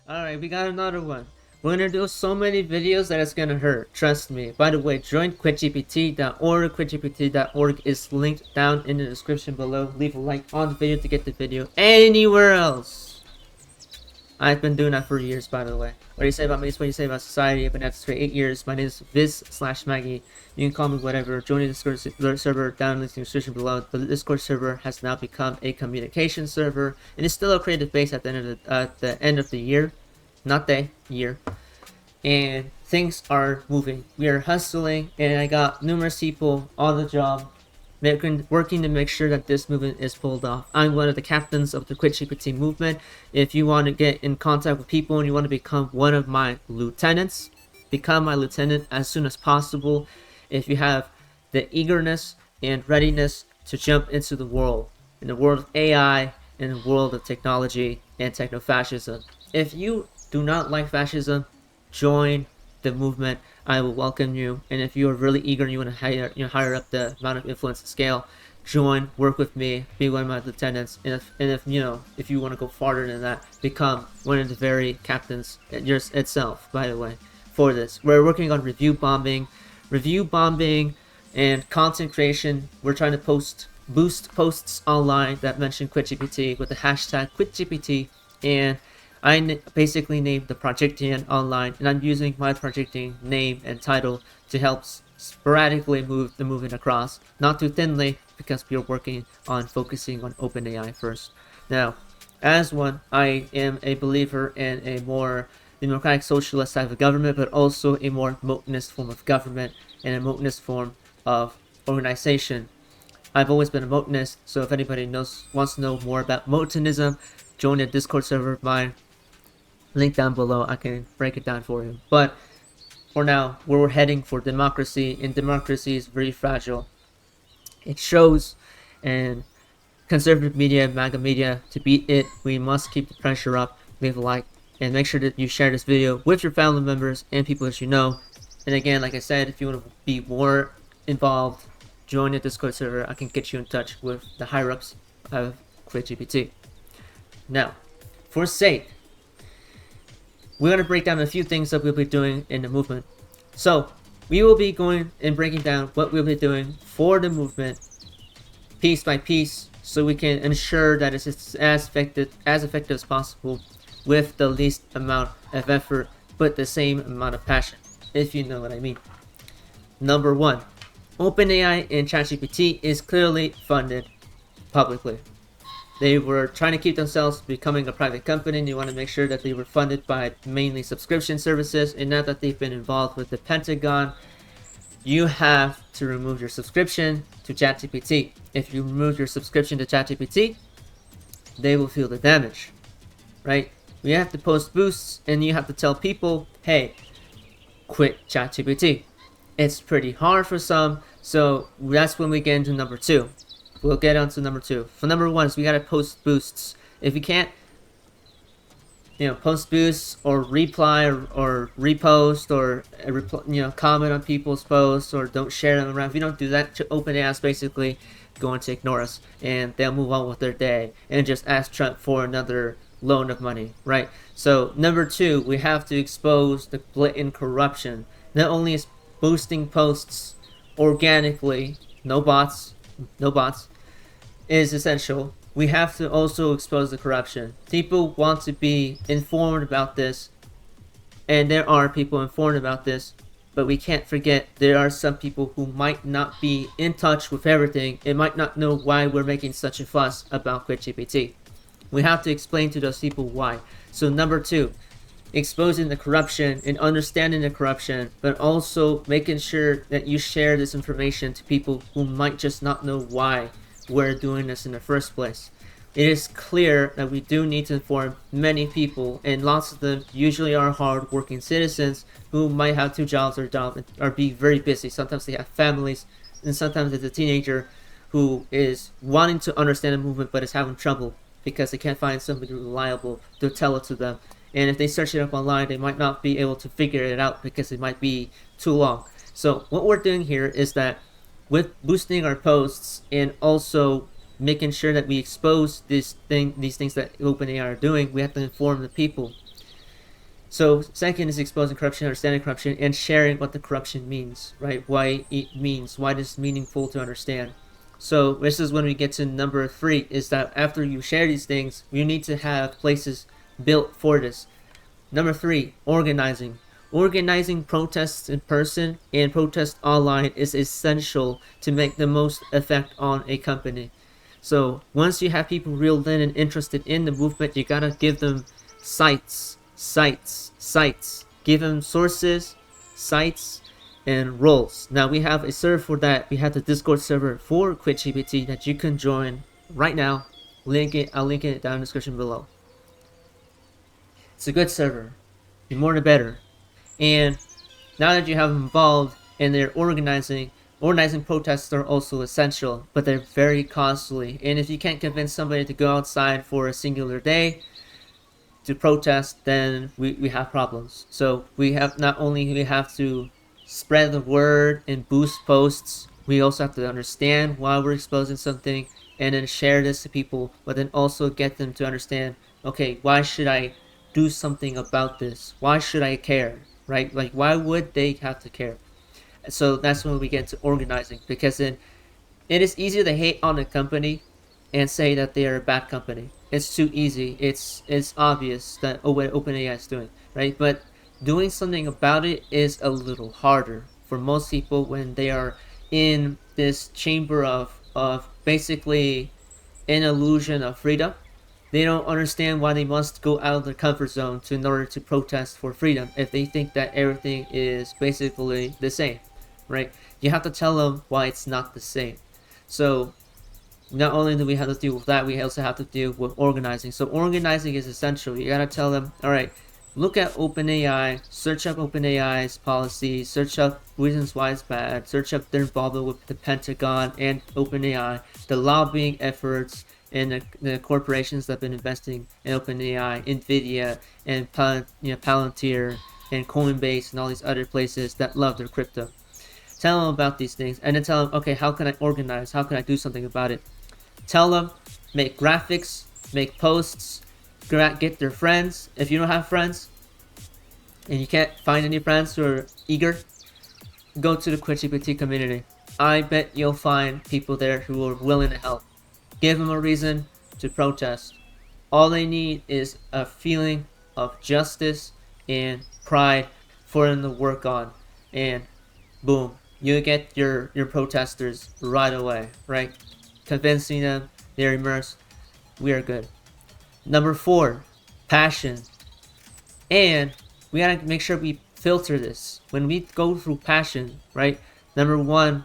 Alright, we got another one. We're gonna do so many videos that it's gonna hurt. Trust me. By the way, join QuitGPT.org. QuitGPT.org is linked down in the description below. Leave a like on the video to get the video anywhere else. I've been doing that for years, by the way. What do you say about me? What do you say about society? I've been at this for 8 years. My name is Viz/Maggie. You can call me whatever. Join the Discord server down in the description below. The Discord server has now become a communication server, and it's still a creative base at the end of the year, not the year. And things are moving. We are hustling, and I got numerous people on the job working to make sure that this movement is pulled off. I'm one of the captains of the QuitGPT movement. If you want to get in contact with people and you want to become one of my lieutenants, become my lieutenant as soon as possible. If you have the eagerness and readiness to jump into the world, in the world of AI, in the world of technology and techno-fascism. If you do not like fascism, join the movement. I will welcome you. And if you are really eager and you want to higher up the amount of influence scale, join, work with me, be one of my lieutenants. And if you want to go farther than that, become one of the very captains itself. By the way, for this, we're working on review bombing, and content creation. We're trying to boost posts online that mention QuitGPT with the hashtag QuitGPT, and I basically named the Projecttian online, and I'm using my Projecttian name and title to help sporadically move the movement across, not too thinly, because we are working on focusing on OpenAI first. Now, as one, I am a believer in a more democratic socialist type of government, but also a more motenist form of government and a motenist form of organization. I've always been a motenist, so if anybody wants to know more about motenism, join the Discord server of mine. Link down below. I can break it down for you. But for now, we're heading for democracy, and democracy is very fragile. It shows, and conservative media, MAGA media, to beat it, we must keep the pressure up. Leave a like, and make sure that you share this video with your family members and people that you know. And again, like I said, if you want to be more involved, join the Discord server. I can get you in touch with the higher ups of QuitGPT. Now, for sake, we're going to break down a few things that we'll be doing in the movement. So, we will be going and breaking down what we'll be doing for the movement, piece by piece, so we can ensure that it's as effective as possible with the least amount of effort, but the same amount of passion, if you know what I mean. Number one, OpenAI and ChatGPT is clearly funded publicly. They were trying to keep themselves becoming a private company, and they want to make sure that they were funded by mainly subscription services. And now that they've been involved with the Pentagon, you have to remove your subscription to ChatGPT. If you remove your subscription to ChatGPT, they will feel the damage, right? We have to post boosts, and you have to tell people, hey, quit ChatGPT. It's pretty hard for some, so that's when we get into number two. We'll get on to number two. For number one is we gotta post boosts. If you can't, post boosts or reply or repost or comment on people's posts or don't share them around. If you don't do that, OpenAI is basically going to ignore us and they'll move on with their day and just ask Trump for another loan of money, right? So number two, we have to expose the blatant corruption. Not only is boosting posts organically, no bots, is essential. We have to also expose the corruption. People want to be informed about this, and there are people informed about this, but we can't forget there are some people who might not be in touch with everything and might not know why we're making such a fuss about QuitGPT. We have to explain to those people why. So number two, exposing the corruption and understanding the corruption, but also making sure that you share this information to people who might just not know why we're doing this in the first place. It is clear that we do need to inform many people, and lots of them usually are hard-working citizens who might have two jobs or be very busy. Sometimes they have families, and sometimes it's a teenager who is wanting to understand the movement but is having trouble because they can't find somebody reliable to tell it to them. And if they search it up online, they might not be able to figure it out because it might be too long. So what we're doing here is that with boosting our posts and also making sure that we expose these things that OpenAI are doing, we have to inform the people. So second is exposing corruption, understanding corruption, and sharing what the corruption means, right? Why it means, why it is meaningful to understand. So this is when we get to number 3, is that after you share these things, you need to have places built for this. Number 3, organizing. Organizing protests in person and protests online is essential to make the most effect on a company. So once you have people reeled in and interested in the movement, you gotta give them sites. Give them sources, sites, and roles. Now we have a server for that. We have the Discord server for QuitGPT that you can join right now. I'll link it down in the description below. It's a good server. The more the better. And now that you have them involved and they're organizing protests are also essential, but they're very costly. And if you can't convince somebody to go outside for a singular day to protest, then we have problems. So we have not only we have to spread the word and boost posts, we also have to understand why we're exposing something and then share this to people, but then also get them to understand, okay, why should I do something about this? Why should I care? Right? Like, why would they have to care? So that's when we get into organizing, because then it is easier to hate on a company and say that they are a bad company. It's too easy. It's obvious that what OpenAI is doing, right? But doing something about it is a little harder for most people when they are in this chamber of basically an illusion of freedom. They don't understand why they must go out of their comfort zone in order to protest for freedom if they think that everything is basically the same, right? You have to tell them why it's not the same. So not only do we have to deal with that, we also have to deal with organizing. So organizing is essential. You gotta tell them, all right, look at OpenAI, search up OpenAI's policies, search up reasons why it's bad, search up their involvement with the Pentagon and OpenAI, the lobbying efforts, and the corporations that have been investing in OpenAI, NVIDIA, and Palantir, and Coinbase, and all these other places that love their crypto. Tell them about these things, and then tell them, okay, how can I organize? How can I do something about it? Tell them, make graphics, make posts, get their friends. If you don't have friends, and you can't find any friends who are eager, go to the QuitGPT community. I bet you'll find people there who are willing to help. Give them a reason to protest. All they need is a feeling of justice and pride for them to work on. And boom, you get your protesters right away, right? Convincing them, they're immersed, we are good. Number 4, passion. And we gotta make sure we filter this. When we go through passion, right? Number one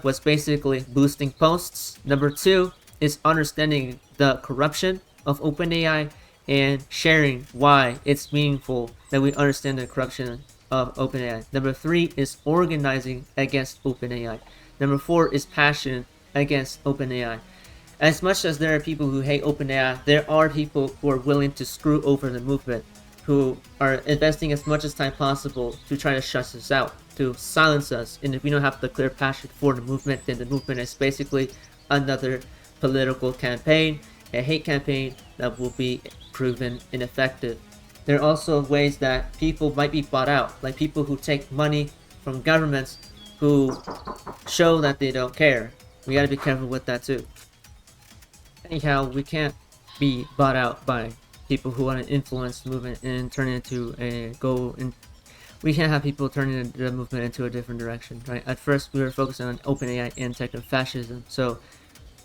was basically boosting posts. Number 2 is understanding the corruption of OpenAI and sharing why it's meaningful that we understand the corruption of OpenAI. Number 3 is organizing against OpenAI. Number 4 is passion against OpenAI. As much as there are people who hate OpenAI, there are people who are willing to screw over the movement, who are investing as much as time possible to try to shut us out, to silence us. And if we don't have the clear passion for the movement, then the movement is basically another political campaign, a hate campaign that will be proven ineffective. There are also ways that people might be bought out, like people who take money from governments who show that they don't care. We gotta be careful with that too. Anyhow, we can't be bought out by people who want to influence the movement and turn it into a goal. And we can't have people turning the movement into a different direction, right? At first, we were focusing on OpenAI and techno-fascism, so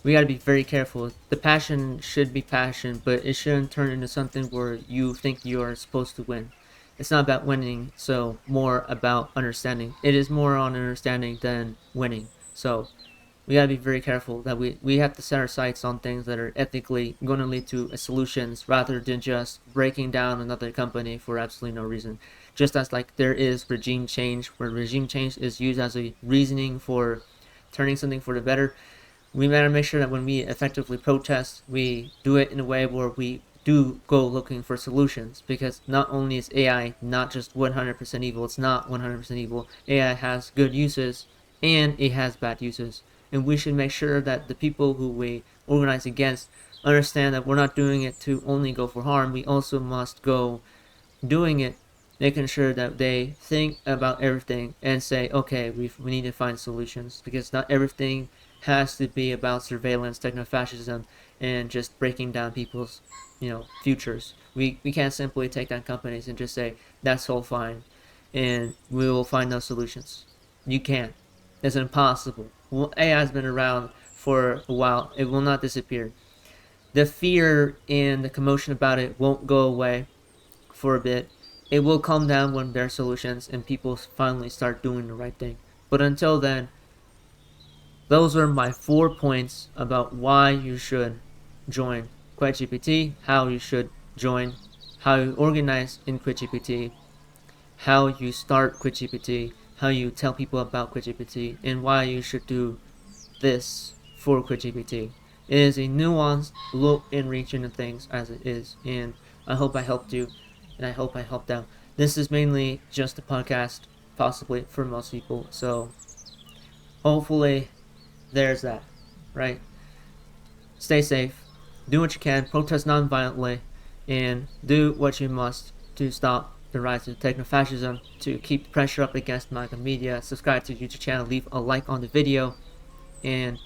we got to be very careful. The passion should be passion, but it shouldn't turn into something where you think you are supposed to win. It's not about winning, so more about understanding. It is more on understanding than winning. So we gotta be very careful that we have to set our sights on things that are ethically going to lead to solutions rather than just breaking down another company for absolutely no reason. Just as like there is regime change, where regime change is used as a reasoning for turning something for the better, we gotta make sure that when we effectively protest, we do it in a way where we do go looking for solutions, because not only is AI not just 100% evil, it's not 100% evil. AI has good uses and it has bad uses. And we should make sure that the people who we organize against understand that we're not doing it to only go for harm. We also must go doing it, making sure that they think about everything and say, okay, we need to find solutions, because not everything has to be about surveillance, techno-fascism, and just breaking down people's, futures. We can't simply take down companies and just say that's all fine, and we will find those solutions. You can't. It's impossible. Well, AI has been around for a while. It will not disappear. The fear and the commotion about it won't go away for a bit. It will calm down when there are solutions and people finally start doing the right thing. But until then, those are my 4 points about why you should join QuitGPT, how you should join, how you organize in QuitGPT, how you start QuitGPT, how you tell people about QuitGPT, and why you should do this for QuitGPT. It is a nuanced look and reach into things as it is, and I hope I helped you, and I hope I helped out. This is mainly just a podcast, possibly for most people, so hopefully there's that, right? Stay safe, do what you can, protest non-violently, and do what you must to stop the rise of techno-fascism, to keep the pressure up against MAGA media. Subscribe to the YouTube channel, leave a like on the video, and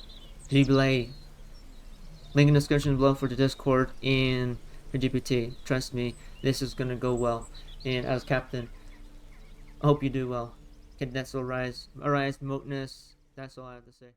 Jubilee. Link in the description below for the Discord and for GPT. Trust me, this is gonna go well. And as captain, I hope you do well. Cadets will rise, moteness. That's all I have to say.